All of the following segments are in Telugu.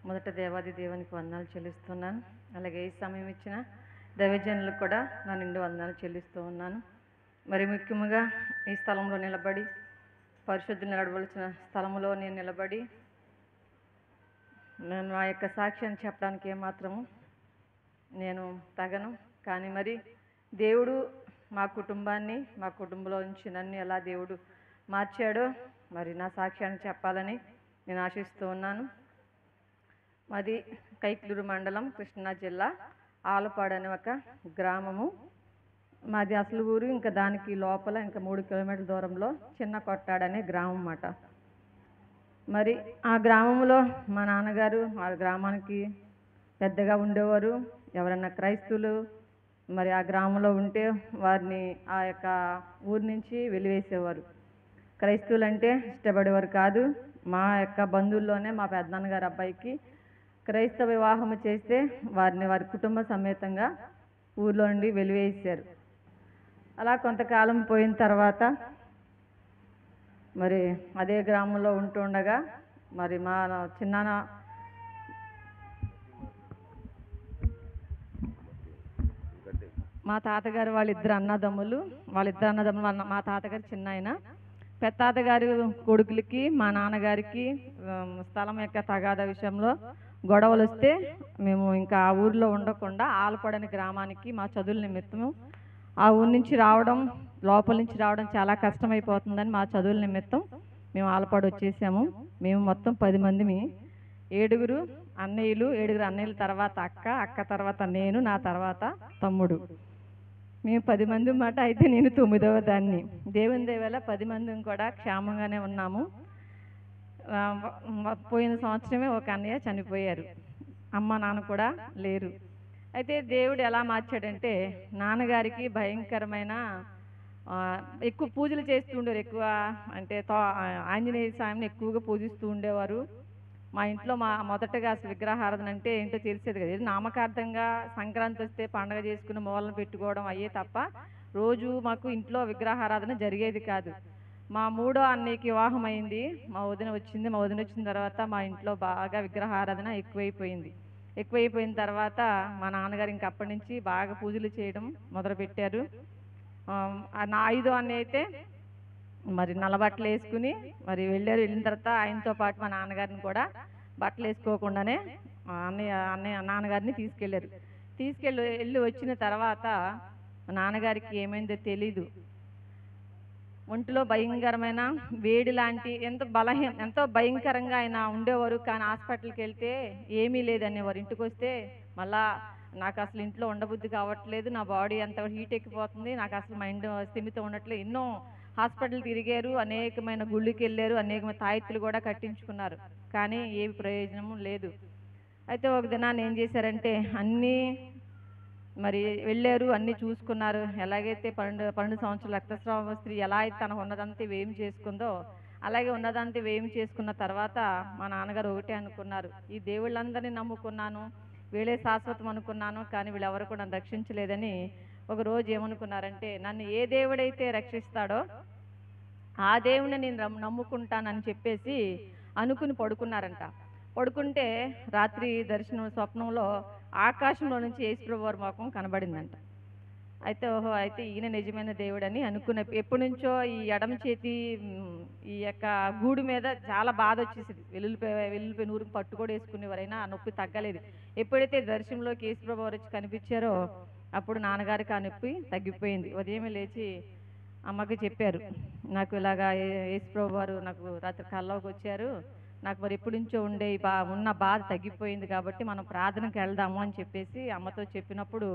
మొదట దేవాది దేవునికి వందనాలు చెల్లిస్తున్నాను. అలాగే ఈ సమయం ఇచ్చిన దైవజనులకు కూడా నా నిండు వందనాలు చెల్లిస్తూ ఉన్నాను. మరి ముఖ్యంగా ఈ స్థలంలో నిలబడి పరిశుద్ధులు నడవలసిన స్థలంలో నేను నిలబడి నేను నా యొక్క సాక్ష్యాన్ని చెప్పడానికి ఏమాత్రము నేను తగను. కానీ మరి దేవుడు మా కుటుంబాన్ని మా కుటుంబంలో నుంచి నన్ను ఎలా దేవుడు మార్చాడో మరి నా సాక్ష్యాన్ని చెప్పాలని నేను ఆశిస్తూ ఉన్నాను. మాది కైక్లూరు మండలం, కృష్ణా జిల్లా, ఆలపాడు అనే ఒక గ్రామము. మాది అసలు ఊరు ఇంకా దానికి లోపల ఇంకా 3 కిలోమీటర్ల దూరంలో చిన్న కొట్టాడు అనే గ్రామం అన్నమాట. మరి ఆ గ్రామంలో మా నాన్నగారు ఆ గ్రామానికి పెద్దగా ఉండేవారు. ఎవరన్నా క్రైస్తవులు మరి ఆ గ్రామంలో ఉంటే వారిని ఆ యొక్క ఊరి నుంచి వెలివేసేవారు. క్రైస్తవులు అంటే ఇష్టపడేవారు కాదు. మా యొక్క బంధువుల్లోనే మా పెద్దనాన్నగారు అబ్బాయికి క్రైస్తవ వివాహం చేస్తే వారిని వారి కుటుంబ సమేతంగా ఊర్లో నుండి వెలివేసారు. అలా కొంతకాలం పోయిన తర్వాత మరి అదే గ్రామంలో ఉంటుండగా మరి మా తాతగారు వాళ్ళిద్దరు అన్నదమ్ములు మా తాతగారు చిన్న ఆయన. పెద్ద తాతగారి కొడుకులకి మా నాన్నగారికి స్థలం యొక్క తగాదా విషయంలో గొడవలు వస్తే మేము ఇంకా ఆ ఊరిలో ఉండకుండా ఆలపాడని గ్రామానికి మా చదువుల నిమిత్తము ఆ ఊరి నుంచి రావడం, లోపల నుంచి రావడం చాలా కష్టమైపోతుందని మా చదువుల నిమిత్తం మేము ఆలపాడు వచ్చేసాము. మేము మొత్తం 10 మందిమి, 7 అన్నయ్యల తర్వాత అక్క తర్వాత నేను, నా తర్వాత తమ్ముడు. మేము 10 మంది మాట. అయితే నేను 9వ దాన్ని. దేవుని దయవల్ల 10 మంది కూడా క్షేమంగానే ఉన్నాము. పోయిన సంవత్సరమే ఒక అన్నయ్య చనిపోయారు. అమ్మ నాన్న కూడా లేరు. అయితే దేవుడు ఎలా మార్చాడంటే నాన్నగారికి భయంకరమైన ఎక్కువ పూజలు చేస్తూ ఉండేవారు. ఎక్కువ అంటే ఆంజనేయ స్వామిని ఎక్కువగా పూజిస్తూ ఉండేవారు. మా ఇంట్లో మొదటగా అసలు విగ్రహారాధన అంటే ఏంటో తెలిసేది కదా. నామకార్థంగా సంక్రాంతి వస్తే పండగ చేసుకుని మూలను పెట్టుకోవడం అయ్యే తప్ప రోజు మాకు ఇంట్లో విగ్రహారాధన జరిగేది కాదు. మా 3వ అన్నయ్యకి వివాహం అయింది. మా వదిన వచ్చిన తర్వాత మా ఇంట్లో బాగా విగ్రహారాధన ఎక్కువైపోయిన తర్వాత మా నాన్నగారు ఇంక అప్పటి నుంచి బాగా పూజలు చేయడం మొదలుపెట్టారు. నా 5వ అన్నయ్య అయితే మరి నల్ల బట్టలు వేసుకుని మరి వెళ్ళిన తర్వాత ఆయనతో పాటు మా నాన్నగారిని కూడా బట్టలు వేసుకోకుండానే నాన్నగారిని వెళ్ళి వచ్చిన తర్వాత మా నాన్నగారికి ఏమైందో తెలీదు. ఒంటిలో భయంకరమైన వేడి లాంటి ఎంతో భయంకరంగా ఆయన ఉండేవారు. కానీ హాస్పిటల్కి వెళ్తే ఏమీ లేదనేవారు. ఇంటికి వస్తే మళ్ళా నాకు అసలు ఇంట్లో ఉండబుద్ధి కావట్లేదు, నా బాడీ అంత హీట్ ఎక్కిపోతుంది, నాకు అసలు మైండ్ స్థిమితం ఉండట్లేదు. ఎన్నో హాస్పిటల్ తిరిగారు, అనేకమైన గుళ్ళకి వెళ్ళారు, అనేకమైన తాయెత్తులు కూడా కట్టించుకున్నారు. కానీ ఏ ప్రయోజనము లేదు. అయితే ఒక దినాన్ని ఏం చేశారంటే అన్నీ మరి వెళ్ళారు, అన్నీ చూసుకున్నారు. ఎలాగైతే 12 సంవత్సరాల రక్తస్రావ స్త్రీ ఎలా అయితే తనకు ఉన్నదంతా వేయం చేసుకుందో అలాగే ఉన్నదంతా వేయం చేసుకున్న తర్వాత మా నాన్నగారు ఒకటే అనుకున్నారు, ఈ దేవుళ్ళందరినీ నమ్ముకున్నాను, వీళ్ళే శాశ్వతం అనుకున్నాను, కానీ వీళ్ళెవరు కూడా నన్ను రక్షించలేదని ఒక రోజు ఏమనుకున్నారంటే నన్ను ఏ దేవుడైతే రక్షిస్తాడో ఆ దేవుని నేను నమ్ముకుంటానని చెప్పేసి అనుకుని పడుకున్నారంట. పడుకుంటే రాత్రి స్వప్నంలో ఆకాశంలో నుంచి యేసుప్రభు వారి ముఖం కనబడిందంట. అయితే ఈయన నిజమైన దేవుడని అనుకున్న ఎప్పటి నుంచో ఈ ఎడమ చేతి ఈ యొక్క గూడు మీద చాలా బాధ వచ్చేసింది. వెల్లుల్లిపోయి నూరు పట్టు కూడా వేసుకునేవారైనా ఆ నొప్పి తగ్గలేదు. ఎప్పుడైతే దర్శనంలోకి యేసుప్రభు వారు వచ్చి కనిపించారో అప్పుడు నాన్నగారికి ఆ నొప్పి తగ్గిపోయింది. ఉదయం లేచి అమ్మకి చెప్పారు, నాకు ఇలాగా యేసుప్రభు వారు నాకు రాత్రి కల్లోకి వచ్చారు, నాకు మరి ఎప్పటి నుంచో ఉండే ఉన్న బాధ తగ్గిపోయింది కాబట్టి మనం ప్రార్థనకి వెళ్దాము అని చెప్పేసి అమ్మతో చెప్పినప్పుడు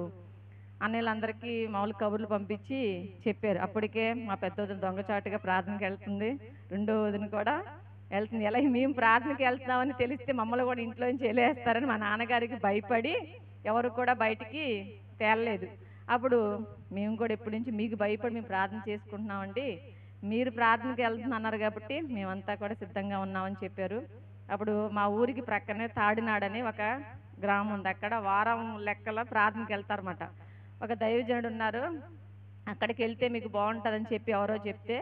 అన్నయ్యలందరికీ మామూలు కబుర్లు పంపించి చెప్పారు. అప్పటికే మా పెద్ద వదిన దొంగచాటుగా ప్రార్థనకి వెళ్తుంది, 2వ వదిన కూడా వెళ్తుంది. ఎలా మేము ప్రార్థనకి వెళ్తున్నామని తెలిస్తే మమ్మల్ని కూడా ఇంట్లోంచి వెళ్ళేస్తారని మా నాన్నగారికి భయపడి ఎవరు కూడా బయటికి తేలలేదు. అప్పుడు మేము కూడా ఎప్పటి నుంచి మీకు భయపడి మేము ప్రార్థన చేసుకుంటున్నామండి, మీరు ప్రార్థనకి వెళ్తున్నారు కాబట్టి మేమంతా కూడా సిద్ధంగా ఉన్నామని చెప్పారు. అప్పుడు మా ఊరికి ప్రక్కనే తాడినాడని ఒక గ్రామం ఉంది. అక్కడ వారం లెక్కల ప్రార్థనకి వెళ్తారన్నమాట. ఒక దైవజనుడు ఉన్నారు, అక్కడికి వెళ్తే మీకు బాగుంటుందని చెప్పి ఎవరో చెప్తే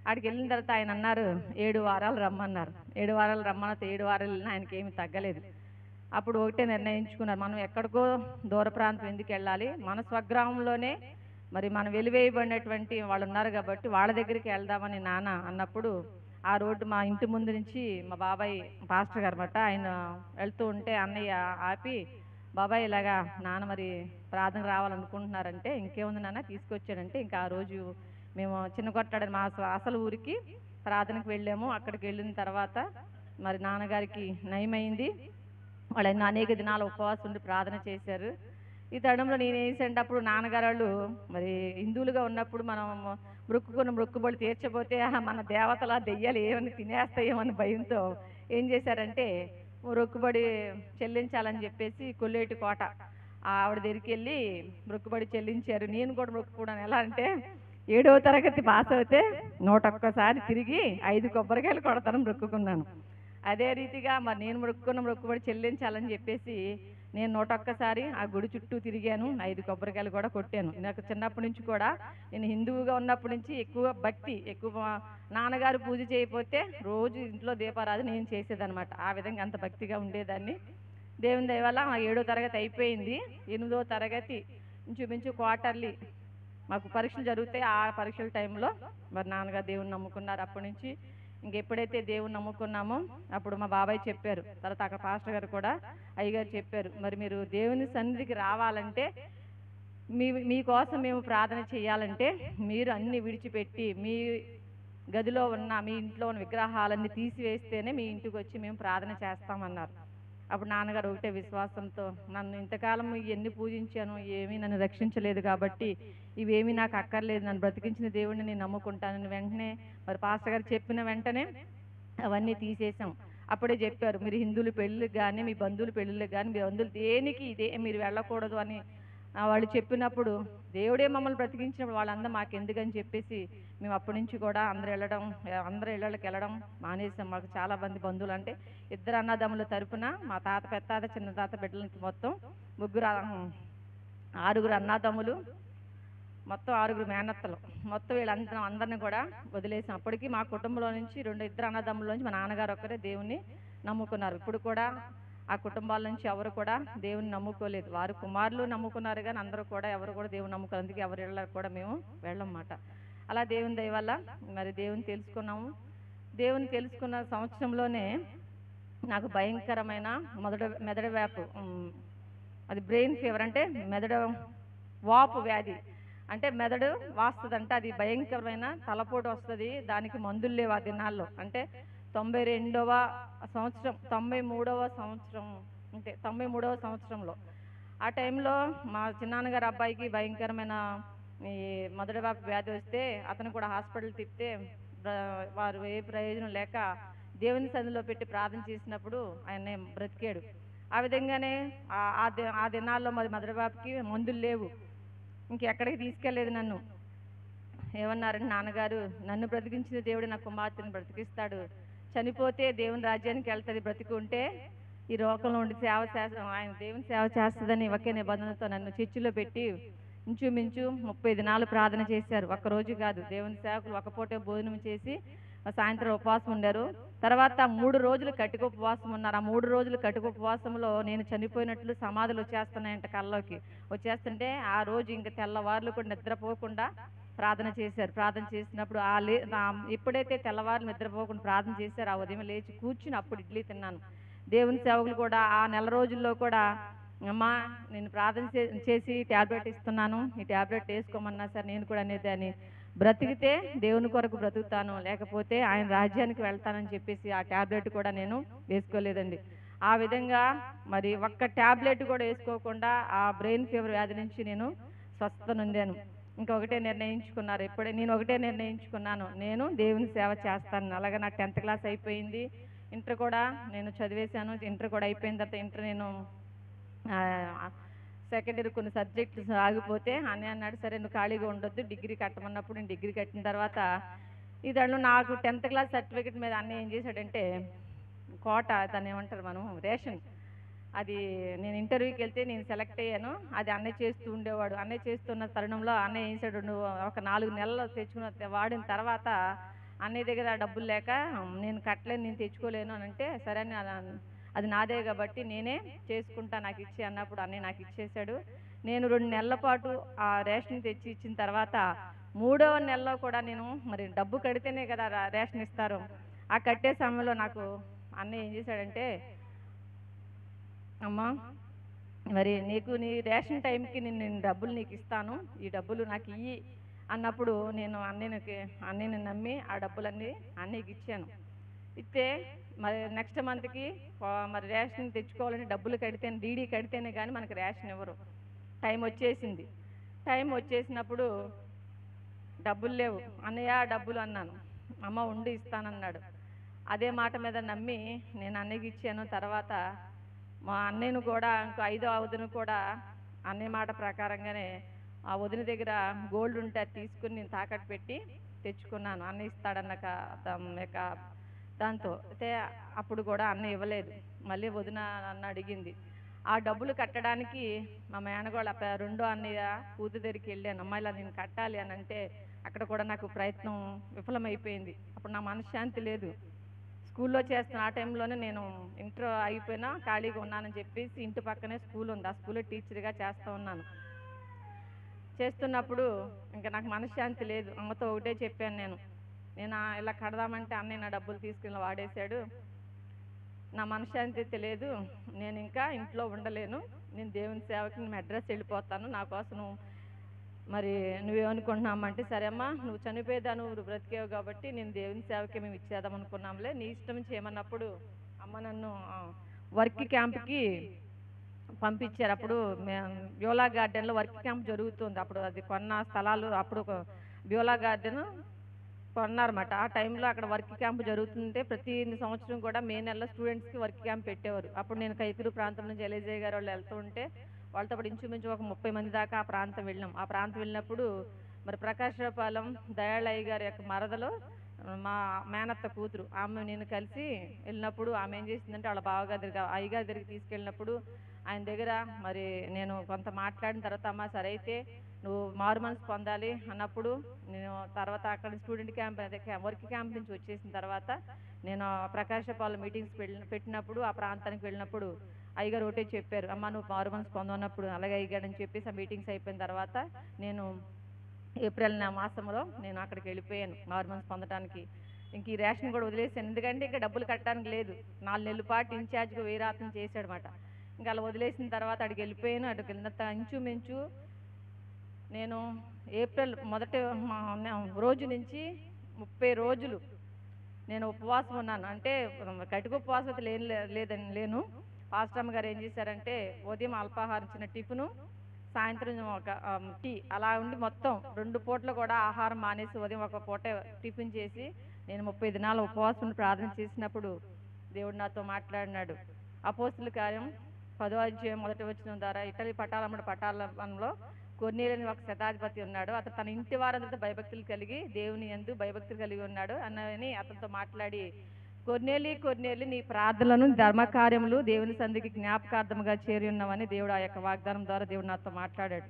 అక్కడికి వెళ్ళిన తర్వాత ఆయన అన్నారు 7 వారాలు రమ్మన్నారు. 7 వారాలు రమ్మన్న 7 వారాలు వెళ్ళినా ఆయనకి ఏమి తగ్గలేదు. అప్పుడు ఒకటే నిర్ణయించుకున్నారు, మనం ఎక్కడికో దూర ప్రాంతం ఎందుకు వెళ్ళాలి, మన స్వగ్రామంలోనే మరి మనం వెలివేయబడినటువంటి వాళ్ళు ఉన్నారు కాబట్టి వాళ్ళ దగ్గరికి వెళ్దామని నాన్న అన్నప్పుడు ఆ రోడ్డు మా ఇంటి ముందు నుంచి మా బాబాయ్ పాస్టర్ గారు అన్నమాట, ఆయన వెళ్తూ ఉంటే అన్నయ్య ఆపి, బాబాయ్ ఇలాగా నాన్న మరి ప్రార్థన రావాలనుకుంటున్నారంటే, ఇంకేముంది నాన్న తీసుకొచ్చాడంటే, ఇంకా ఆ రోజు మేము చిన్న కొట్టాడని మా అసలు ఊరికి ప్రార్థనకు వెళ్ళాము. అక్కడికి వెళ్ళిన తర్వాత మరి నాన్నగారికి నయమైంది. వాళ్ళు అనేక దినాలు ఉపవాసం ఉండి ప్రార్థన చేశారు. ఈ తరుణంలో నేను వేసేటప్పుడు అప్పుడు నాన్నగారు వాళ్ళు మరి హిందువులుగా ఉన్నప్పుడు మనం మొక్కుకున్న మొక్కుబడులు తీర్చబోతే మన దేవతల దెయ్యాలు ఏమని తినేస్తాయేమని భయంతో ఏం చేశారంటే మొక్కుబడి చెల్లించాలని చెప్పేసి కొల్లేటి కోట ఆవిడ దగ్గరికి వెళ్ళి మొక్కుబడి చెల్లించారు. నేను కూడా మొక్కుకున్నాను. ఎలా అంటే 7వ తరగతి పాస్ అవుతే 101 తిరిగి 5 కొబ్బరికాయలు కొడతాను మొక్కుకున్నాను. అదే రీతిగా మరి నేను మొక్కుకున్న మొక్కుబడి చెల్లించాలని చెప్పేసి నేను 101 ఆ గుడి చుట్టూ తిరిగాను. 5 కొబ్బరికాయలు కూడా కొట్టాను. నాకు చిన్నప్పటి నుంచి కూడా నేను హిందువుగా ఉన్నప్పటి నుంచి ఎక్కువ భక్తి, ఎక్కువ నాన్నగారు పూజ చేయకపోతే రోజు ఇంట్లో దీపారాధన నేను చేసేదనమాట. ఆ విధంగా అంత భక్తిగా ఉండేదాన్ని. దేవుని దయ వల్ల 7వ తరగతి అయిపోయింది. 8వ తరగతి ఇంచుమించు క్వార్టర్లీ మాకు పరీక్షలు జరుగుతాయి. ఆ పరీక్షల టైంలో మరి నాన్నగారు దేవుని నమ్ముకున్నారు. అప్పటి నుంచి ఇంకెప్పుడైతే దేవుని నమ్ముకున్నామో అప్పుడు మా బాబాయ్ చెప్పారు, తర్వాత అక్కడ పాస్టర్ గారు కూడా అయ్యగారు చెప్పారు, మరి మీరు దేవుని సన్నిధికి రావాలంటే మీకోసం మేము ప్రార్థన చేయాలంటే మీరు అన్ని విడిచిపెట్టి మీ గదిలో ఉన్న మీ ఇంట్లో ఉన్న విగ్రహాలన్నీ తీసివేస్తేనే మీ ఇంటికి వచ్చి మేము ప్రార్థన చేస్తామన్నారు. అప్పుడు నాన్నగారు ఒకటే విశ్వాసంతో, నన్ను ఇంతకాలం ఇవన్నీ పూజించాను, ఏమీ నన్ను రక్షించలేదు కాబట్టి ఇవేమీ నాకు అక్కర్లేదు, నన్ను బ్రతికించిన దేవుడిని నేను నమ్ముకుంటానని వెంటనే మరి పాస్టర్ గారు చెప్పిన వెంటనే అవన్నీ తీసేసాం. అప్పుడే చెప్పారు, మీరు హిందువుల పెళ్ళిళ్ళకి కానీ మీ బంధువుల పెళ్ళిళ్ళకి కానీ మీ బంధువులు దేనికి ఇదే మీరు వెళ్ళకూడదు అని వాళ్ళు చెప్పినప్పుడు దేవుడే మమ్మల్ని బ్రతికించినప్పుడు వాళ్ళందరూ మాకెందుకని చెప్పేసి మేము అప్పటి నుంచి కూడా అందరి ఇళ్ళకి వెళ్ళడం మానేసాం. మాకు చాలా మంది బంధువులు అంటే 2 అన్నదమ్ముల తరపున మా తాత, పెద్ద చిన్న తాత బిడ్డలకి మొత్తం 6 అన్నదమ్ములు, మొత్తం 6 మేనత్తలు, మొత్తం అందరిని కూడా వదిలేసాం. అప్పటికి మా కుటుంబంలో నుంచి 2 అన్నదమ్ముల నుంచి మా నాన్నగారు ఒక్కరే దేవుణ్ణి నమ్ముకున్నారు. ఇప్పుడు కూడా ఆ కుటుంబాల నుంచి ఎవరు కూడా దేవుని నమ్ముకోలేదు. వారు కుమారులు నమ్ముకున్నారు కానీ అందరూ కూడా ఎవరు కూడా దేవుని నమ్ముకోలేదు. అందుకే ఎవరి ఇళ్ళకి కూడా మేము వెళ్ళమాట. అలా దేవుని దయ వల్ల మరి దేవుని తెలుసుకున్నాము. దేవుని తెలుసుకున్న సంవత్సరంలోనే నాకు భయంకరమైన మెదడు వ్యాపు, అది బ్రెయిన్ ఫీవర్, అంటే మెదడు వాపు వ్యాధి, అంటే మెదడు వాస్తుందంట. అది భయంకరమైన తలపోటు వస్తుంది. దానికి మందులు లేవు ఆ దినాల్లో. అంటే 92వ సంవత్సరం, 93వ సంవత్సరం, అంటే 93వ సంవత్సరంలో ఆ టైంలో మా చిన్నాన్నగారు అబ్బాయికి భయంకరమైన ఈ మెదడు వ్యాధి వస్తే అతను కూడా హాస్పిటల్ తిప్పితే వారు ఏ ప్రయోజనం లేక దేవుని సన్నిధిలో పెట్టి ప్రార్థన చేసినప్పుడు ఆయన బ్రతికాడు. ఆ విధంగానే ఆ దినాల్లో మరి మెదడు వ్యాధికి మందులు లేవు. ఇంకెక్కడికి తీసుకెళ్లేదు నన్ను. ఏమన్నారంటే, నాన్నగారు నన్ను బ్రతికించిన దేవుడు నా కుమార్తెను బ్రతికిస్తాడు, చనిపోతే దేవుని రాజ్యానికి వెళ్తుంది, బ్రతికుంటే ఈ లోకంలో ఉండి ఆయన దేవుని సేవ చేస్తుందని ఒకే నిబంధనతో నన్ను చర్చిలో పెట్టి ఇంచుమించు 30 దినాలు ప్రార్థన చేశారు. ఒక్కరోజు కాదు, దేవుని సేవకులు ఒక పూటే భోజనం చేసి సాయంత్రం ఉపవాసం ఉండారు. తర్వాత 3 రోజులు కటిక ఉపవాసం ఉన్నారు. ఆ 3 రోజులు కటిక ఉపవాసంలో నేను చనిపోయినట్లు సమాధులు వచ్చేస్తున్నాయంట కల్లోకి. వచ్చేస్తుంటే ఆ రోజు ఇంకా తెల్లవారులు కూడా నిద్రపోకుండా ప్రార్థన చేశారు. ప్రార్థన చేసినప్పుడు ఎప్పుడైతే తెల్లవారులు నిద్రపోకుండా ప్రార్థన చేశారు, ఆ ఉదయం లేచి కూర్చుని అప్పుడు ఇడ్లీ తిన్నాను. దేవుని సేవకులు కూడా ఆ నెల రోజుల్లో కూడా, అమ్మా నేను ప్రార్థన చేసి ట్యాబ్లెట్ ఇస్తున్నాను, ఈ ట్యాబ్లెట్ వేసుకోమన్నా సార్ నేను కూడా అనేదాన్ని, బ్రతికితే దేవుని కొరకు బ్రతుకుతాను, లేకపోతే ఆయన రాజ్యానికి వెళ్తానని చెప్పేసి ఆ ట్యాబ్లెట్ కూడా నేను వేసుకోలేదండి. ఆ విధంగా మరి ఒక్క ట్యాబ్లెట్ కూడా వేసుకోకుండా ఆ బ్రెయిన్ ఫీవర్ వ్యాధి నుంచి నేను స్వస్థత నొందాను. ఇంకొకటే నిర్ణయించుకున్నారు, నేను ఒకటే నిర్ణయించుకున్నాను, నేను దేవుని సేవ చేస్తాను. అలాగే నాకు 10th క్లాస్ అయిపోయింది. ఇంటర్ కూడా నేను చదివేశాను. ఇంటర్ కూడా అయిపోయిన తర్వాత ఇంటర్ నేను సెకండ్ ఇయర్ కొన్ని సబ్జెక్ట్స్ ఆగిపోతే అన్నయ్య అన్నాడు, సరే నువ్వు ఖాళీగా ఉండొద్దు, డిగ్రీ కట్టమన్నప్పుడు నేను డిగ్రీ కట్టిన తర్వాత ఈ దాంట్లో నాకు 10th క్లాస్ సర్టిఫికేట్ మీద అన్నయ్య ఏం చేశాడంటే కోట, దాన్ని ఏమంటారు మనం రేషన్, అది నేను ఇంటర్వ్యూకి వెళ్తే నేను సెలెక్ట్ అయ్యాను. అది అన్నయ్య చేస్తూ ఉండేవాడు. అన్నయ్య చేస్తున్న తరుణంలో అన్నయ్య ఏం చేశాడు, నువ్వు ఒక 4 నెలలు తెచ్చుకున్న వాడిన తర్వాత అన్నయ్య దగ్గర డబ్బులు లేక నేను కట్టలేను, నేను తెచ్చుకోలేను అని అంటే, సరే అని అది నాదే కాబట్టి నేనే చేసుకుంటా, నాకు ఇచ్చి అన్నప్పుడు అన్నయ్య నాకు ఇచ్చేశాడు. నేను 2 నెలల పాటు ఆ రేషన్ తెచ్చి ఇచ్చిన తర్వాత 3వ నెలలో కూడా నేను మరి డబ్బు కడితేనే కదా రేషన్ ఇస్తారు. ఆ కట్టే సమయంలో నాకు అన్నయ్య ఏం చేశాడంటే, అమ్మా మరి నీకు నీ రేషన్ టైంకి నేను డబ్బులు నీకు ఇస్తాను, ఈ డబ్బులు నాకు ఇయ్యి అన్నప్పుడు నేను అన్నయ్యని నమ్మి ఆ డబ్బులన్నీ అన్నయ్యకి ఇచ్చాను. ఇస్తే మరి నెక్స్ట్ మంత్కి మరి రేషన్ తెచ్చుకోవాలని డబ్బులు కడితేనే, డీడీ కడితేనే కానీ మనకి రేషన్ ఇవ్వరు. టైం వచ్చేసింది. టైం వచ్చేసినప్పుడు డబ్బులు లేవు. అన్నయ్య డబ్బులు అన్నాను. అమ్మ ఉండి ఇస్తానన్నాడు. అదే మాట మీద నమ్మి నేను అన్నయ్యకి ఇచ్చాను. తర్వాత మా అన్నయ్యను కూడా ఇంకో 5వ వదిన కూడా అన్నయ్య మాట ప్రకారంగానే ఆ వదిన దగ్గర గోల్డ్ ఉంటే అది తీసుకుని నేను తాకట్టు పెట్టి తెచ్చుకున్నాను, అన్నయ్య ఇస్తాడన్న దాంతో. అయితే అప్పుడు కూడా అన్నయ్య ఇవ్వలేదు. మళ్ళీ వదిన నన్ను అడిగింది. ఆ డబ్బులు కట్టడానికి మా మేనగోళ్ళ రెండో అన్నయ్య కూతురు దగ్గరికి వెళ్ళాను. అమ్మాయిలా నేను కట్టాలి అని అంటే అక్కడ కూడా నాకు ప్రయత్నం విఫలమైపోయింది. అప్పుడు నా మనశ్శాంతి లేదు. స్కూల్లో చేస్తున్న ఆ టైంలోనే నేను ఇంటర్ అయిపోయినా ఖాళీగా ఉన్నానని చెప్పేసి ఇంటి పక్కనే స్కూల్ ఉంది, ఆ స్కూల్లో టీచర్గా చేస్తూ ఉన్నాను. చేస్తున్నప్పుడు ఇంకా నాకు మనశ్శాంతి లేదు. అమ్మతో ఒకటే చెప్పాను, నేను ఇలా కడదామంటే అన్నయ్య నా డబ్బులు తీసుకుని వాడేశాడు, నా మనశ్శాంతి తెలియదు, నేను ఇంకా ఇంట్లో ఉండలేను, నేను దేవుని సేవకి నేను అడ్రస్ వెళ్ళిపోతాను, నా కోసం మరి నువ్వేమనుకుంటున్నామంటే, సరే అమ్మా నువ్వు చనిపోయేదా, నువ్వు బ్రతికేవు కాబట్టి నేను దేవుని సేవకి మేము ఇచ్చేద్దాం అనుకున్నాంలే, నీ ఇష్టం చేయమన్నప్పుడు అమ్మ నన్ను వర్క్ క్యాంప్కి పంపించారు. అప్పుడు బ్యూలా గార్డెన్లో వర్క్ క్యాంప్ జరుగుతుంది. అప్పుడు అది కొన్న స్థలాలు, అప్పుడు బ్యూలా గార్డెన్ కొన్నారన్నమాట. ఆ టైంలో అక్కడ వర్క్ క్యాంప్ జరుగుతుంటే ప్రతి సంవత్సరం కూడా మే నెలలో స్టూడెంట్స్కి వర్క్ క్యాంప్ పెట్టేవారు. అప్పుడు నేను కైకూరు ప్రాంతం నుంచి ఎల్ఐజే గారు వాళ్ళు వెళ్తూ ఉంటే వాళ్ళతో పాటు ఇంచుమించు ఒక 30 మంది దాకా ఆ ప్రాంతం వెళ్ళాం. ఆ ప్రాంతం వెళ్ళినప్పుడు మరి ప్రకాశపాలెం దయాళయ్య గారి యొక్క మరదలో మా మేనత్త కూతురు ఆమె నేను కలిసి వెళ్ళినప్పుడు ఆమె ఏం చేసిందంటే వాళ్ళ బావగారి దగ్గర, అయ్యగారి దగ్గరికి తీసుకెళ్ళినప్పుడు ఆయన దగ్గర మరి నేను కొంత మాట్లాడిన తర్వాత, అమ్మ సరే అయితే నువ్వు మారు మనసు పొందాలి అన్నప్పుడు నేను తర్వాత అక్కడ స్టూడెంట్ క్యాంప్ అదే వర్క్ క్యాంప్ నుంచి వచ్చేసిన తర్వాత నేను ప్రకాశపాలెం మీటింగ్స్ పెట్టినప్పుడు ఆ ప్రాంతానికి వెళ్ళినప్పుడు అయ్యగారు ఒకటే చెప్పారు, అమ్మ నువ్వు మారు మనసు పొందన్నప్పుడు అలాగే అయ్యగాడని చెప్పేసి ఆ మీటింగ్స్ అయిపోయిన తర్వాత నేను ఏప్రిల్ మాసంలో నేను అక్కడికి వెళ్ళిపోయాను మారు మనసు పొందడానికి. ఇంక ఈ రేషన్ కూడా వదిలేసాను, ఎందుకంటే ఇంకా డబ్బులు కట్టడానికి లేదు. 4 నెలల పాటు ఇన్ఛార్జ్గా వీరాతం చేశాడనమాట. ఇంకా అలా వదిలేసిన తర్వాత అక్కడికి వెళ్ళిపోయాను. అక్కడికి వెళ్ళిన ఇంచుమించు నేను ఏప్రిల్ మొదటి రోజు నుంచి 30 రోజులు నేను ఉపవాసం ఉన్నాను. అంటే కటిక ఉపవాసం లేను. పాస్టమ్ గారు ఏం చేశారంటే ఉదయం అల్పాహారం చిన్న టిఫిను, సాయంత్రం ఒక టీ అలా ఉండి మొత్తం 2 పూటలు కూడా ఆహారం మానేసి ఉదయం ఒక పూట టిఫిన్ చేసి నేను 30 దినాల ఉపవాసం ప్రార్థన చేసినప్పుడు దేవుడు నాతో మాట్లాడినాడు. అపోస్తుల కార్యం 10వ అధ్యాయం 1వ వచనం ద్వారా, ఇటలీ పటాలంలో కొర్నేలియని ఒక శతాధిపతి ఉన్నాడు, అతను తన ఇంటి వారందరితో భయభక్తులు కలిగి దేవుని యందు భయభక్తులు కలిగి ఉన్నాడు అన్నని అతనితో మాట్లాడి, కొర్నేలి నీ ప్రార్థనలను ధర్మకార్యములు దేవుని సంధికి జ్ఞాపకార్థముగా చేరి ఉన్నామని దేవుడు ఆ యొక్క వాగ్దానం ద్వారా దేవుడు నాతో మాట్లాడాడు.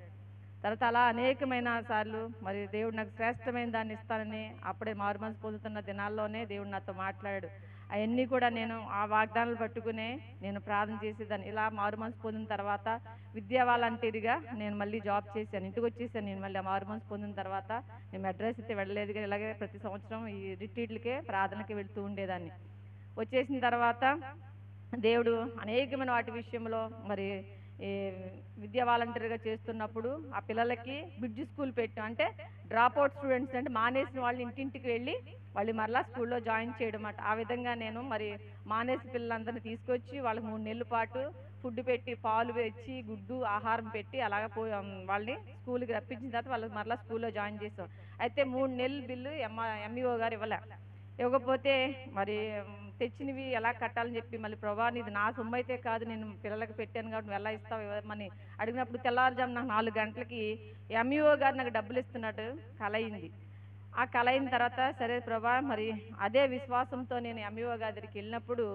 తర్వాత అలా అనేకమైన సార్లు మరి దేవుడు నాకు శ్రేష్టమైన దాన్ని ఇస్తానని అప్పుడే మారుమనసు పొందుతున్న దినాల్లోనే దేవుడు నాతో మాట్లాడాడు. అవన్నీ కూడా నేను ఆ వాగ్దానాలు పట్టుకునే నేను ప్రార్థన చేసేదాన్ని. ఇలా మారుమనసు పొందిన తర్వాత విద్యా వాలంటీర్గా నేను మళ్ళీ జాబ్ చేశాను, ఇంటికి వచ్చేసాను. నేను మళ్ళీ మారుమనసు పొందిన తర్వాత నేను అడ్రస్ అయితే వెళ్ళలేదు, కానీ ఇలాగే ప్రతి సంవత్సరం ఈ రిట్రీట్లకే ప్రార్థనకి వెళ్తూ ఉండేదాన్ని. వచ్చేసిన తర్వాత దేవుడు అనేకమైన వాటి విషయంలో మరి ఈ విద్యా వాలంటీర్గా చేస్తున్నప్పుడు ఆ పిల్లలకి బ్రిడ్జ్ స్కూల్ పెట్టాం. అంటే డ్రాప్ అవుట్ స్టూడెంట్స్ అంటే మానేసిన వాళ్ళు ఇంటింటికి వెళ్ళి వాళ్ళు మరలా స్కూల్లో జాయిన్ చేయడం అట. ఆ విధంగా నేను మరి మానేసి పిల్లలందరినీ తీసుకొచ్చి వాళ్ళకి 3 నెలల పాటు ఫుడ్ పెట్టి, పాలు తెచ్చి, గుడ్డు ఆహారం పెట్టి అలాగ వాళ్ళని స్కూల్కి రప్పించిన తర్వాత వాళ్ళకి మరలా స్కూల్లో జాయిన్ చేసాం. అయితే 3 నెలల బిల్లు ఎంఈఓ గారు ఇవ్వకపోతే మరి తెచ్చినవి ఎలా కట్టాలని చెప్పి మళ్ళీ ప్రభా ఇది నా సొమ్ము అయితే కాదు, నేను పిల్లలకి పెట్టాను కాబట్టి నువ్వు ఎలా ఇస్తావు ఇవ్వమని అడిగినప్పుడు తెల్లవారుజాము నాకు 4 గంటలకి ఎంఈఓ గారు నాకు డబ్బులు ఇస్తున్నట్టు కల అయింది. ఆ కల అయిన తర్వాత సరే ప్రభా మరి అదే విశ్వాసంతో నేను ఎంఈఓ గారి దగ్గరికి వెళ్ళినప్పుడు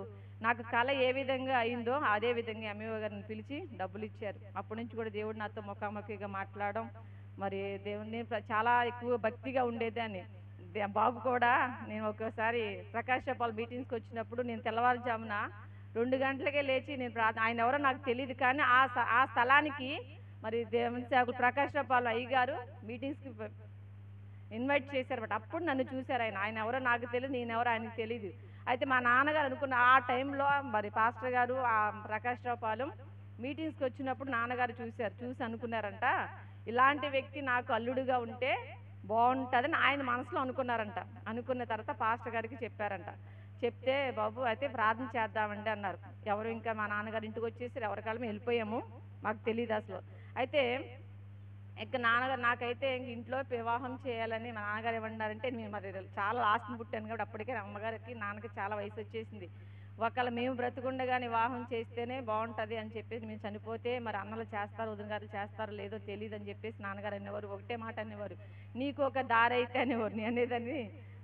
నాకు కళ ఏ విధంగా అయిందో అదే విధంగా ఎంఈఓ గారిని పిలిచి డబ్బులు ఇచ్చారు. అప్పటి నుంచి కూడా దేవుడు నాతో ముఖాముఖిగా మాట్లాడడం, మరి దేవుడిని చాలా ఎక్కువ భక్తిగా ఉండేదాన్ని. బాబు కూడా నేను ఒకసారి ప్రకాశపాల్ మీటింగ్స్కి వచ్చినప్పుడు నేను తెల్లవారుజామున 2 గంటలకే లేచి నేను ఆయన ఎవరో నాకు తెలియదు, కానీ ఆ స్థలానికి మరి దేవుని సేవకులు ప్రకాశపాలు అయ్యగారు మీటింగ్స్కి ఇన్వైట్ చేశారన్నమాట. అప్పుడు నన్ను చూశారు. ఆయన ఎవరో నాకు తెలియదు, నేనెవరో ఆయనకు తెలియదు. అయితే మా నాన్నగారు అనుకున్న ఆ టైంలో మరి పాస్టర్ గారు ఆ ప్రకాశపాలెం మీటింగ్స్కి వచ్చినప్పుడు నాన్నగారు చూసి అనుకున్నారంట, ఇలాంటి వ్యక్తి నాకు అల్లుడుగా ఉంటే బాగుంటుందని ఆయన మనసులో అనుకున్నారంట. అనుకున్న తర్వాత పాస్టర్ గారికి చెప్పారంట. చెప్తే బాబు అయితే ప్రార్థన చేద్దామండి అన్నారు. ఎవరు ఇంకా మా నాన్నగారు ఇంటికి వచ్చేసి ఎవరికాలం వెళ్ళిపోయాము, మాకు తెలియదు అసలు. అయితే ఇంకా నాన్నగారు నాకైతే ఇంట్లో వివాహం చేయాలని మా నాన్నగారు ఏమన్నారంటే, నేను మరి చాలా ఆస్తిని పుట్టాను కాబట్టి అప్పటికే అమ్మగారికి నాన్నకి చాలా వయసు వచ్చేసింది. ఒకవేళ మేము బ్రతుకుండగానే వివాహం చేస్తేనే బాగుంటుంది అని చెప్పేసి, మేము చనిపోతే మరి అన్నలు చేస్తారు, వదిన గారు చేస్తారో లేదో తెలియదు అని చెప్పేసి నాన్నగారు అనేవారు. ఒకటే మాట అనేవారు, నీకు ఒక దారి అయితే అనేవారు. నేను అనేదాన్ని,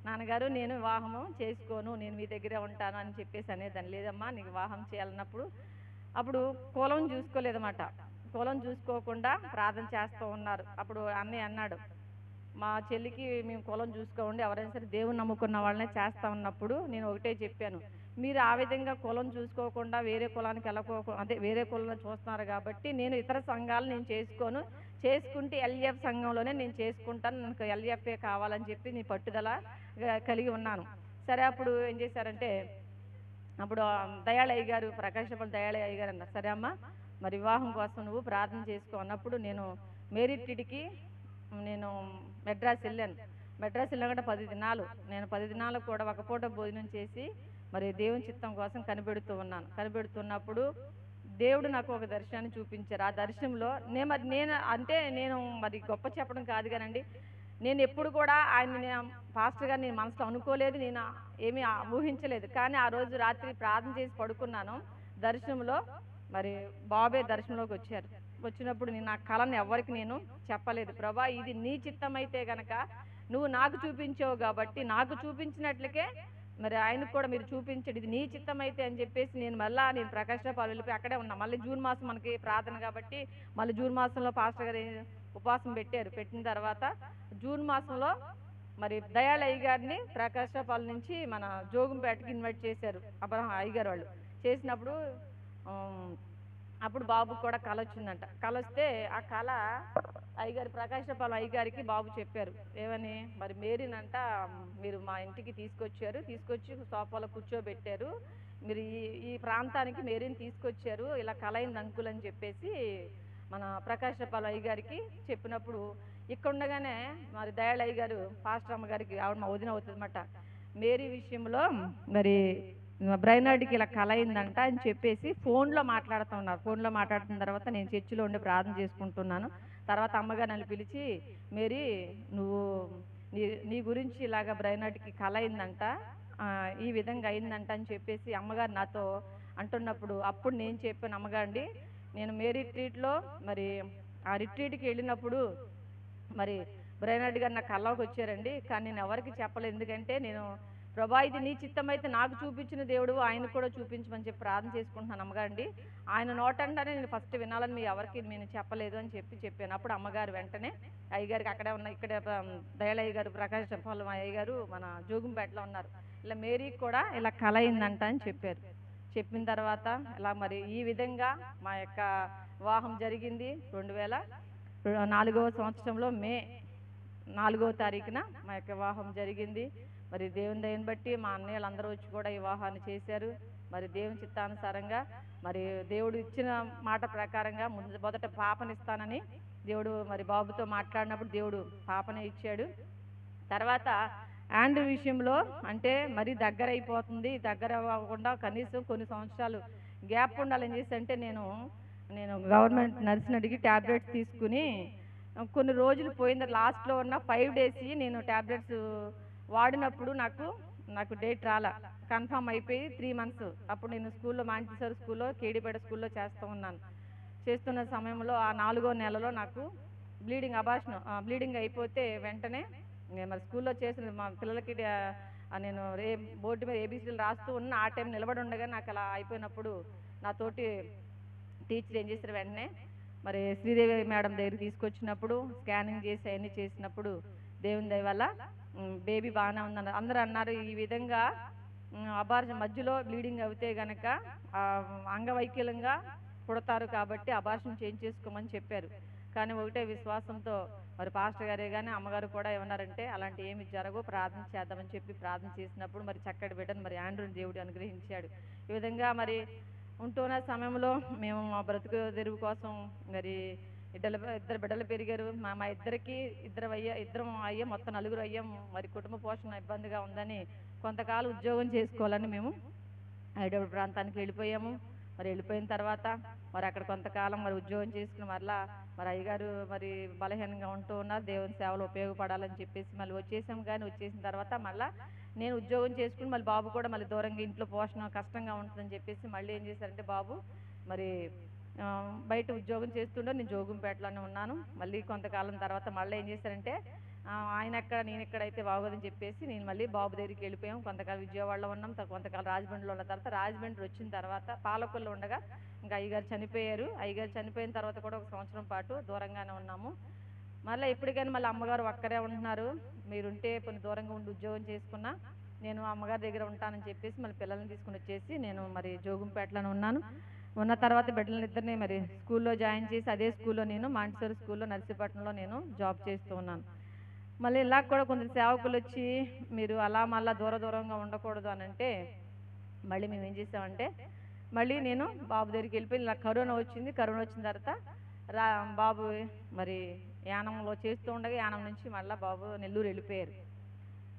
నాన్నగారు నేను వివాహము చేసుకోను, నేను మీ దగ్గరే ఉంటాను అని చెప్పేసి అనేదాన్ని. లేదమ్మా నీకు వివాహం చేయాలన్నప్పుడు అప్పుడు కులం చూసుకోలేదన్నమాట. కులం చూసుకోకుండా ప్రార్థన చేస్తూ ఉన్నారు. అప్పుడు అన్నయ్య అన్నాడు, మా చెల్లికి మేము కులం చూసుకోండి, ఎవరైనా సరే దేవుని నమ్ముకున్న వాళ్ళనే చేస్తా ఉన్నప్పుడు నేను ఒకటే చెప్పాను, మీరు ఆ విధంగా కులం చూసుకోకుండా వేరే కులానికి అదే వేరే కులం చూస్తున్నారు కాబట్టి నేను ఇతర సంఘాలు నేను చేసుకుంటే ఎల్ఎఫ్ సంఘంలోనే నేను చేసుకుంటాను, నాకు ఎల్ఎఫ్ఏ కావాలని చెప్పి నేను పట్టుదల కలిగి ఉన్నాను. సరే అప్పుడు ఏం చేశారంటే, అప్పుడు దయాళయ్య గారు ప్రకాశపల్లి దయాళయ్య గారు అన్నారు, సరే అమ్మ మరి వివాహం కోసం నువ్వు ప్రార్థన చేసుకో అన్నప్పుడు నేను మేరీటిడికి నేను మెడ్రాస్ వెళ్ళాను. మెడ్రాస్ వెళ్ళకుండా 10 దినాలు నేను 10 దినాలు కూడా ఒక పూట భోజనం చేసి మరి దేవుని చిత్తం కోసం కనిపెడుతున్నప్పుడు దేవుడు నాకు ఒక దర్శనాన్ని చూపించారు. ఆ దర్శనంలో నేను మరి గొప్ప చెప్పడం కాదు కానండి, నేను ఎప్పుడు కూడా ఆయన పాస్టర్ గారు నేను మనసులో అనుకోలేదు, నేను ఏమీ ఊహించలేదు. కానీ ఆ రోజు రాత్రి ప్రార్థన చేసి పడుకున్నాను. దర్శనంలో మరి బాబే దర్శనంలోకి వచ్చారు. వచ్చినప్పుడు నేను నా కళను ఎవరికి నేను చెప్పలేదు. ప్రభా ఇది నీ చిత్తం అయితే గనక నువ్వు నాకు చూపించావు కాబట్టి నాకు చూపించినట్లకే మరి ఆయనకు కూడా మీరు చూపించండి, ఇది నీ చిత్తం అయితే అని చెప్పేసి నేను ప్రకాశపాలు వెళ్ళిపోయి అక్కడే ఉన్నా. మళ్ళీ జూన్ మాసం మనకి ప్రార్థన కాబట్టి మళ్ళీ జూన్ మాసంలో పాస్టర్ గారు ఉపవాసం పెట్టిన తర్వాత జూన్ మాసంలో మరి దయాళయ్య గారిని ప్రకాశపాలు నుంచి మన జోగుంపేటకి ఇన్వైట్ చేశారు అబ్రహం అయ్యగారు వాళ్ళు. చేసినప్పుడు అప్పుడు బాబుకి కూడా కళ వచ్చిందంట. కళ వస్తే ఆ కళ అయ్యగారు ప్రకాశపాలెం అయ్యగారికి బాబు చెప్పారు, ఏమని, మరి మేరీనంట మీరు మా ఇంటికి తీసుకొచ్చి సోఫాలో కూర్చోబెట్టారు, మీరు ఈ ప్రాంతానికి మేరీని తీసుకొచ్చారు, ఇలా కళ అయింది అంకుల్ అని చెప్పేసి మన ప్రకాశపాలెం అయ్యగారికి చెప్పినప్పుడు ఇక్కడ ఉండగానే మరి దయాళయ్య గారు పాస్టర్ అమ్మగారికి, ఆవిడ మా వదిన అవుతుందన్నమాట, మేరీ విషయంలో మరి బ్రైనార్డ్కి ఇలా కళ అయిందంట అని చెప్పేసి ఫోన్లో మాట్లాడుతున్నారు. ఫోన్లో మాట్లాడుతున్న తర్వాత నేను చర్చిలో ఉండి ప్రార్థన చేసుకుంటున్నాను. తర్వాత అమ్మగారు నన్ను పిలిచి, మేరీ నువ్వు నీ గురించి ఇలాగ బ్రైనార్డ్కి కళ అయిందంట, ఈ విధంగా అయిందంట అని చెప్పేసి అమ్మగారు నాతో అంటున్నప్పుడు అప్పుడు నేను చెప్పాను, అమ్మగారండి నేను మేరీ రిట్రీట్లో మరి ఆ రిట్రీట్కి వెళ్ళినప్పుడు మరి బ్రైనార్డ్ గారు నా కళ్ళలోకి వచ్చారండి, కానీ నేను ఎవరికి చెప్పలేదు. ఎందుకంటే నేను ప్రభా ఇది నీ చిత్తం అయితే నాకు చూపించిన దేవుడు ఆయన కూడా చూపించమని చెప్పి ప్రార్థన చేసుకుంటున్నాను అమ్మగారండి, ఆయన నోటండానే నేను ఫస్ట్ వినాలని మీ ఎవరికి నేను చెప్పలేదు అని చెప్పాను. అప్పుడు అమ్మగారు వెంటనే అయ్యగారికి అక్కడే ఉన్న ఇక్కడ దయాళయ్య గారు ప్రకాశపాలెం అయ్యగారు మన జోగుంపేటలో ఉన్నారు, ఇలా మేరీకి కూడా ఇలా కళ అయిందంట అని చెప్పారు. చెప్పిన తర్వాత ఇలా మరి ఈ విధంగా మా యొక్క వివాహం జరిగింది. 2004వ సంవత్సరంలో మే 4వ తారీఖున మా యొక్క వివాహం జరిగింది. మరి దేవుని దయని బట్టి మా అన్నయ్యలందరూ వచ్చి కూడా వివాహాన్ని చేశారు. మరి దేవుని చిత్తానుసారంగా మరి దేవుడు ఇచ్చిన మాట ప్రకారంగా మొదట పాపనిస్తానని దేవుడు మరి బాబుతో మాట్లాడినప్పుడు దేవుడు పాపనే ఇచ్చాడు. తర్వాత ఆండ్రూ విషయంలో అంటే మరి దగ్గర అయిపోతుంది, దగ్గర అవ్వకుండా కనీసం కొన్ని సంవత్సరాలు గ్యాప్ ఉండాలి. ఏం చేసి అంటే నేను గవర్నమెంట్ నర్సుని అడిగి ట్యాబ్లెట్స్ తీసుకుని కొన్ని రోజులు పోయిన లాస్ట్లో ఉన్న 5 days నేను ట్యాబ్లెట్స్ వాడినప్పుడు నాకు డేట్ రాలా, కన్ఫర్మ్ అయిపోయి 3 months. అప్పుడు నేను స్కూల్లో మాంటిసోరి స్కూల్లో కేడీపేట స్కూల్లో చేస్తున్న సమయంలో ఆ 4వ నెలలో నాకు బ్లీడింగ్ అయిపోతే వెంటనే నేను మరి స్కూల్లో చేసిన మా పిల్లలకి నేను బోర్డు మీద ఏబీసీలు రాస్తూ ఉన్న ఆ టైం నిలబడి ఉండగా నాకు అలా అయిపోయినప్పుడు నాతోటి టీచర్ ఏం చేశారు, వెంటనే మరి శ్రీదేవి మేడం దగ్గర తీసుకొచ్చినప్పుడు స్కానింగ్ చేసి అవన్నీ చేసినప్పుడు దేవుని దయ వల్ల బేబీ బాగానే ఉందన్నారు. అందరూ అన్నారు, ఈ విధంగా అబార్షన్ మధ్యలో బ్లీడింగ్ అవుతే గనక అంగవైకల్యంగా పుడతారు కాబట్టి అబార్షన్ చేసుకోమని చెప్పారు. కానీ ఒకటే విశ్వాసంతో మరి పాస్టర్ గారే కానీ అమ్మగారు కూడా ఏమన్నారంటే అలాంటి ఏమి జరగవు, ప్రార్థన చేద్దామని చెప్పి ప్రార్థన చేసినప్పుడు మరి చక్కటి బిడ్డను మరి ఆండ్రూని దేవుడు అనుగ్రహించాడు. ఈ విధంగా మరి ఉంటున్న సమయంలో మేము మా బ్రతుకు తెరువు కోసం మరి ఇద్దరు బిడ్డలు పెరిగారు. మా ఇద్దరికి ఇద్దరం అయ్యాం, మొత్తం నలుగురు అయ్యాం. మరి కుటుంబ పోషణ ఇబ్బందిగా ఉందని కొంతకాలం ఉద్యోగం చేసుకోవాలని మేము హైదరాబాద్ ప్రాంతానికి వెళ్ళిపోయాము. మరి వెళ్ళిపోయిన తర్వాత మరి అక్కడ కొంతకాలం మరి ఉద్యోగం చేసుకుని మరలా మరి అయ్యగారు మరి బలహీనంగా ఉంటూ ఉన్నారు, దేవుని సేవలు ఉపయోగపడాలని చెప్పేసి మళ్ళీ వచ్చేసాం. కానీ వచ్చేసిన తర్వాత మళ్ళీ నేను ఉద్యోగం చేసుకుని మళ్ళీ బాబు కూడా మళ్ళీ దూరంగా ఇంట్లో పోషణ కష్టంగా ఉంటుందని చెప్పేసి మళ్ళీ ఏం చేశారంటే బాబు మరి బయట ఉద్యోగం చేస్తుండే నేను జోగుంపేటలోనే ఉన్నాను. మళ్ళీ కొంతకాలం తర్వాత మళ్ళీ ఏం చేశారంటే ఆయన ఎక్కడ నేను ఎక్కడైతే బాగోదని చెప్పేసి నేను మళ్ళీ బాబు దగ్గరికి వెళ్ళిపోయాం. కొంతకాలం విజయవాడలో ఉన్నాం, కొంతకాలం రాజమండ్రిలో ఉన్న తర్వాత రాజమండ్రి వచ్చిన తర్వాత పాలకొల్లో ఉండగా ఇంకా అయ్యగారు చనిపోయారు. అయ్యగారు చనిపోయిన తర్వాత కూడా 1 సంవత్సరం పాటు దూరంగానే ఉన్నాము. మళ్ళీ ఎప్పటికైనా మళ్ళీ అమ్మగారు ఒక్కరే ఉంటున్నారు, మీరుంటే కొన్ని దూరంగా ఉండి ఉద్యోగం చేసుకున్నా నేను అమ్మగారి దగ్గర ఉంటానని చెప్పేసి మళ్ళీ పిల్లల్ని తీసుకుని వచ్చేసి నేను మరి జోగుంపేటలోనే ఉన్నాను. ఉన్న తర్వాత బిడ్డలిద్దరిని మరి స్కూల్లో జాయిన్ చేసి అదే స్కూల్లో నేను మాంటిసోరి స్కూల్లో నర్సీపట్నంలో నేను జాబ్ చేస్తూ ఉన్నాను. మళ్ళీ ఇలా కూడా కొంచెం సేవకులు వచ్చి మీరు అలా మళ్ళీ దూరంగా ఉండకూడదు అని అంటే మళ్ళీ మేము ఏం చేసామంటే మళ్ళీ నేను బాబు దగ్గరికి వెళ్ళిపోయి ఇలా కరోనా వచ్చింది. కరోనా వచ్చిన తర్వాత బాబు మరి యానంలో చేస్తూ ఉండగా యానం నుంచి మళ్ళీ బాబు నెల్లూరు వెళ్ళిపోయారు.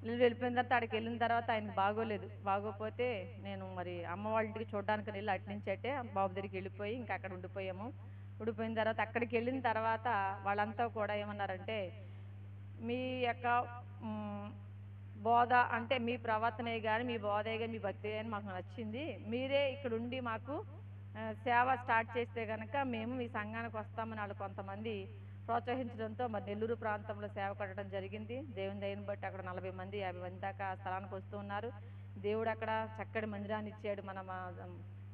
నెల్లూరు వెళ్ళిపోయిన తర్వాత అక్కడికి వెళ్ళిన తర్వాత ఆయనకు బాగోలేదు. బాగోపోతే నేను మరి అమ్మ వాళ్ళ ఇంటికి చూడడానికి వెళ్ళి అటు నుంచి అంటే బాబు దగ్గరికి వెళ్ళిపోయి ఇంకా అక్కడ ఉండిపోయాము. ఉండిపోయిన తర్వాత అక్కడికి వెళ్ళిన తర్వాత వాళ్ళంతా కూడా ఏమన్నారంటే మీ యొక్క బోధ అంటే మీ ప్రవర్తనే కానీ మీ బోధే కానీ మీ భక్తి కానీ మాకు నచ్చింది, మీరే ఇక్కడ ఉండి మాకు సేవ స్టార్ట్ చేస్తే కనుక మేము మీ సంఘానికి వస్తామని వాళ్ళు కొంతమంది ప్రోత్సహించడంతో మరి నెల్లూరు ప్రాంతంలో సేవ కట్టడం జరిగింది. దేవుని దయని బట్టి అక్కడ 40 మంది 50 మంది దాకా స్థలానికి వస్తూ ఉన్నారు. దేవుడు అక్కడ చక్కటి మందిరాన్ని ఇచ్చాడు. మన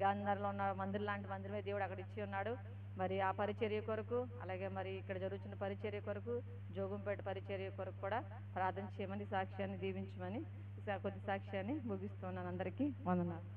గాంధీనగర్లో ఉన్న మందిరం లాంటి మందిరమే దేవుడు అక్కడ ఇచ్చి ఉన్నాడు. మరి ఆ పరిచర్య కొరకు అలాగే మరి ఇక్కడ జరుగుతున్న పరిచర్య కొరకు జోగుంపేట పరిచర్య కొరకు కూడా ప్రార్థన చేయమని సాక్ష్యాన్ని దీవించమని కొద్ది సాక్ష్యాన్ని ముగిస్తున్నాను. అందరికీ వందనాలు.